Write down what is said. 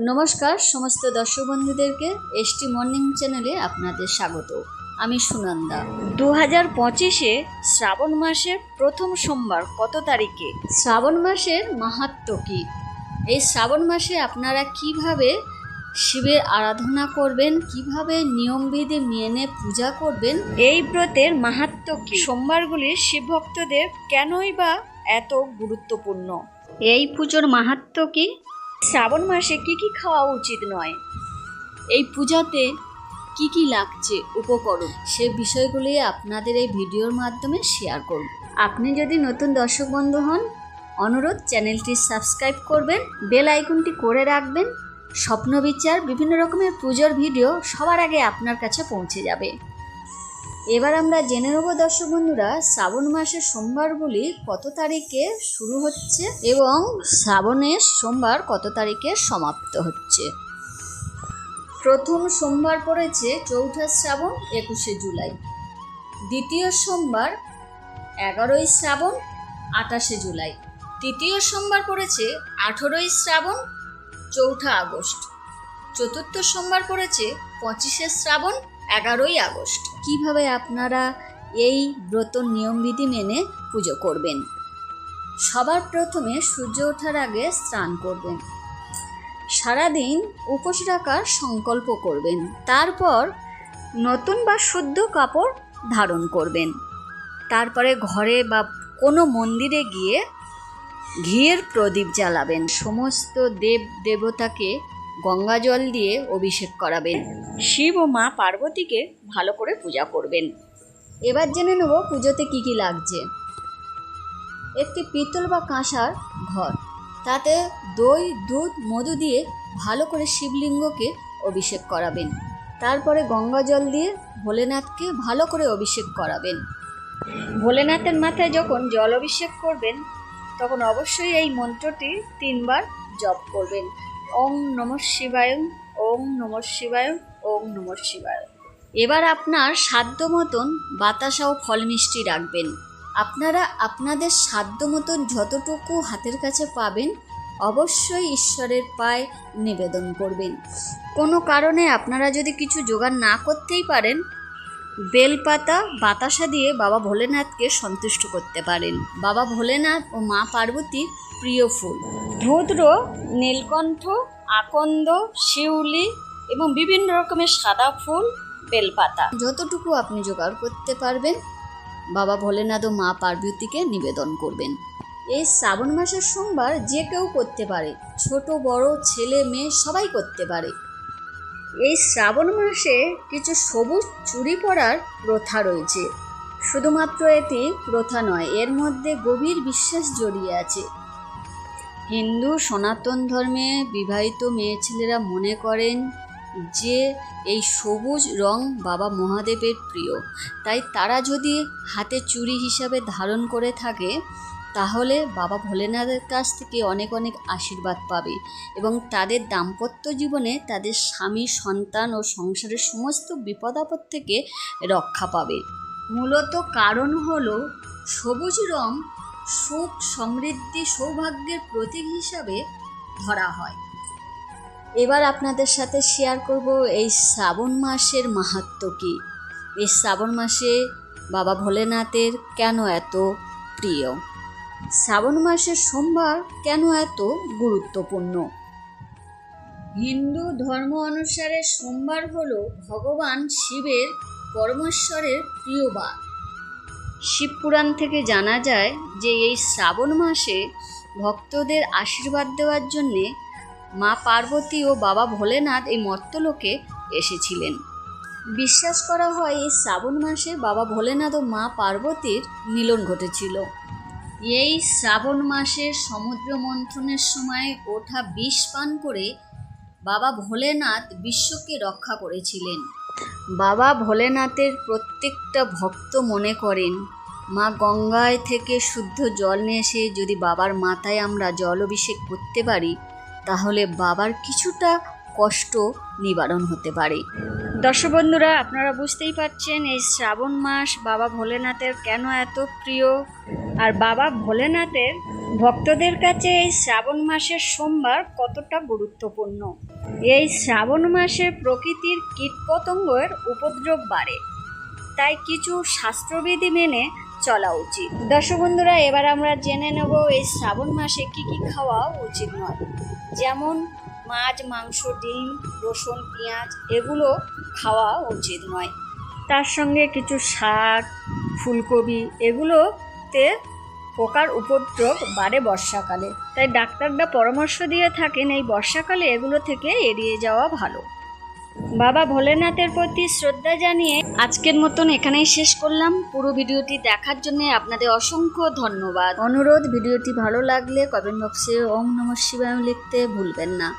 নমস্কার সমস্ত দর্শক বন্ধুদেরকে এসটি মর্নিং চ্যানেলে আপনাদের স্বাগত। আমি সুনন্দা। 2025-এ শ্রাবণ মাসের প্রথম সোমবার কত তারিখে? শ্রাবণ মাসের মাহাত্ম্য কী? এই শ্রাবণ মাসে আপনারা কিভাবে শিবের আরাধনা করবেন, কিভাবে নিয়মবিধি মেনে পূজা করবেন, এই ব্রতের মাহাত্ম্য কী, সোমবারগুলি শিব ভক্তদের কেনই বা এত গুরুত্বপূর্ণ, এই পুজোর মাহাত্ম্য কী, শ্রাবণ মাসে কি কি খাওয়া উচিত নয়, এই পূজাতে কি কি লাগছে উপকরণ, সে বিষয়গুলি আপনাদের এই ভিডিওর মাধ্যমে শেয়ার করব। আপনি যদি নতুন দর্শক বন্ধু হন, অনুরোধ চ্যানেলটি সাবস্ক্রাইব করবেন, বেল আইকনটি করে রাখবেন। স্বপ্ন বিচার বিভিন্ন রকমের পুজোর ভিডিও সবার আগে আপনার কাছে পৌঁছে যাবে। এবার আমরা জেনে নেব দর্শক বন্ধুরা, শ্রাবণ মাসের সোমবারগুলি কত তারিখে শুরু হচ্ছে এবং শ্রাবণের সোমবার কত তারিখে সমাপ্ত হচ্ছে। প্রথম সোমবার পড়েছে 4ঠা শ্রাবণ 21শে জুলাই। দ্বিতীয় সোমবার 11ই শ্রাবণ 28শে জুলাই। তৃতীয় সোমবার পড়েছে 18ই শ্রাবণ 4ঠা আগস্ট। চতুর্থ সোমবার পড়েছে 25শে শ্রাবণ 11ই আগস্ট। কিভাবে আপনারা এই ব্রত নিয়মবিধি মেনে পুজো করবেন? সবার প্রথমে সূর্য ওঠার আগে স্নান করবেন, সারাদিন উপোস রাখার সংকল্প করবেন, তারপর নতুন বা শুদ্ধ কাপড় ধারণ করবেন, তারপরে ঘরে বা কোনো মন্দিরে গিয়ে ঘিয়ের প্রদীপ জ্বালাবেন, সমস্ত দেব দেবতাকে গঙ্গা জল দিয়ে অভিষেক করাবেন, শিব ও মা পার্বতীকে ভালো করে পূজা করবেন। এবার জেনে নেব পুজোতে কি কি লাগছে। একটি পিতল বা কাঁসার ঘর, তাতে দই, দুধ, মধু দিয়ে ভালো করে শিবলিঙ্গকে অভিষেক করাবেন, তারপরে গঙ্গা জল দিয়ে ভোলেনাথকে ভালো করে অভিষেক করাবেন। ভোলেনাথের মাথায় যখন জল অভিষেক করবেন তখন অবশ্যই এই মন্ত্রটি 3 বার জপ করবেন। ওম নমঃ শিবায়, ওম নমঃ শিবায়, ওম নমঃ শিবায়। এবার আপনার সাধ্য মতন বাতাসা ও ফল মিষ্টি রাখবেন। আপনারা আপনাদের সাধ্য মতন যতটুকু হাতের কাছে পাবেন অবশ্যই ঈশ্বরের পায়ে নিবেদন করবেন। কোনো কারণে আপনারা যদি কিছু জোগাড় না করতেই পারেন, বেলপাতা বাতাসা দিয়ে বাবা ভোলেনাথকে সন্তুষ্ট করতে পারেন। বাবা ভোলেনাথ ও মা পার্বতীর প্রিয় ফুল ধুদ্র, নীলকণ্ঠ, আকন্দ, শিউলি এবং বিভিন্ন রকমের সাদা ফুল, বেলপাতা যতটুকু আপনি জোগাড় করতে পারবেন বাবা ভোলেনাথ ও মা পার্বতীকে নিবেদন করবেন। এই শ্রাবণ মাসের সোমবার যে কেউ করতে পারে, ছোট বড় ছেলে মেয়ে সবাই করতে পারে। এই শ্রাবণ মাসে কিছু সবুজ চুড়ি পরার প্রথা রয়েছে। শুধুমাত্র এটি প্রথা নয়, এর মধ্যে গভীর বিশ্বাস জড়িয়ে আছে। হিন্দু সনাতন ধর্মে বিবাহিত মেয়ে ছেলেরা মনে করেন যে এই সবুজ রং বাবা মহাদেবের প্রিয়, তাই তারা যদি হাতে চুড়ি হিসাবে ধারণ করে থাকে তাহলে বাবা ভোলেনাথের কাছ থেকে অনেক অনেক আশীর্বাদ পাবে এবং তাদের দাম্পত্য জীবনে তাদের স্বামী, সন্তান ও সংসারের সমস্ত বিপদ আপদ থেকে রক্ষা পাবে। মূলত কারণ হলো সবুজ রং সুখ, সমৃদ্ধি, সৌভাগ্যের প্রতীক হিসাবে ধরা হয়। এবার আপনাদের সাথে শেয়ার করব এই শ্রাবণ মাসের মাহাত্ম্য কী, এই শ্রাবণ মাসে বাবা ভোলেনাথের কেন এত প্রিয়, শ্রাবণ মাসের সোমবার কেন এত গুরুত্বপূর্ণ। হিন্দু ধর্ম অনুসারে সোমবার হলো ভগবান শিবের পরমেশ্বরের প্রিয় বার। শিবপুরাণ থেকে জানা যায় যে এই শ্রাবণ মাসে ভক্তদের আশীর্বাদ দেওয়ার জন্যে মা পার্বতী ও বাবা ভোলেনাথ এই মর্ত্যলোকে এসেছিলেন। বিশ্বাস করা হয় এই শ্রাবণ মাসে বাবা ভোলেনাথ ও মা পার্বতীর মিলন ঘটেছিল। এই শ্রাবণ মাসে সমুদ্র মন্থনের সময় ওঠা বিষ পান করে বাবা ভোলেনাথ বিশ্বকে রক্ষা করেছিলেন। বাবা ভোলেনাথের প্রত্যেকটা ভক্ত মনে করেন মা গঙ্গায় থেকে শুদ্ধ জল নিয়ে এসে যদি বাবার মাথায় আমরা জল অভিষেক করতে পারি তাহলে বাবার কিছুটা কষ্ট নিবারণ হতে পারে। দর্শক বন্ধুরা, আপনারা বুঝতেই পারছেন এই শ্রাবণ মাস বাবা ভোলেনাথের কেন এত প্রিয়। আর বাবা ভোলেনাথের ভক্তদের কাছে এই শ্রাবণ মাসের সোমবার কতটা গুরুত্বপূর্ণ। এই শ্রাবণ মাসে প্রকৃতির কীটপতঙ্গের উপদ্রব বাড়ে, তাই কিছু স্বাস্থ্যবিধি মেনে চলা উচিত। দর্শক বন্ধুরা, এবার আমরা জেনে নেব এই শ্রাবণ মাসে কি কি খাওয়া উচিত নয়। যেমন মাছ, মাংস, ডিম, রসুন, পেঁয়াজ এগুলো খাওয়া উচিত নয়। তার সঙ্গে কিছু শাক, ফুলকপি এগুলোতে পোকার উপদ্রব বাড়ে বর্ষাকালে, তাই ডাক্তাররা পরামর্শ দিয়ে থাকেন এই বর্ষাকালে এগুলো থেকে এড়িয়ে যাওয়া ভালো। বাবা ভোলেনাথের প্রতি শ্রদ্ধা জানিয়ে আজকের মতন এখানেই শেষ করলাম। পুরো ভিডিওটি দেখার জন্য আপনাদের অসংখ্য ধন্যবাদ। অনুরোধ, ভিডিওটি ভালো লাগলে কমেন্ট বক্সে ওম নমঃ শিবায় লিখতে ভুলবেন না।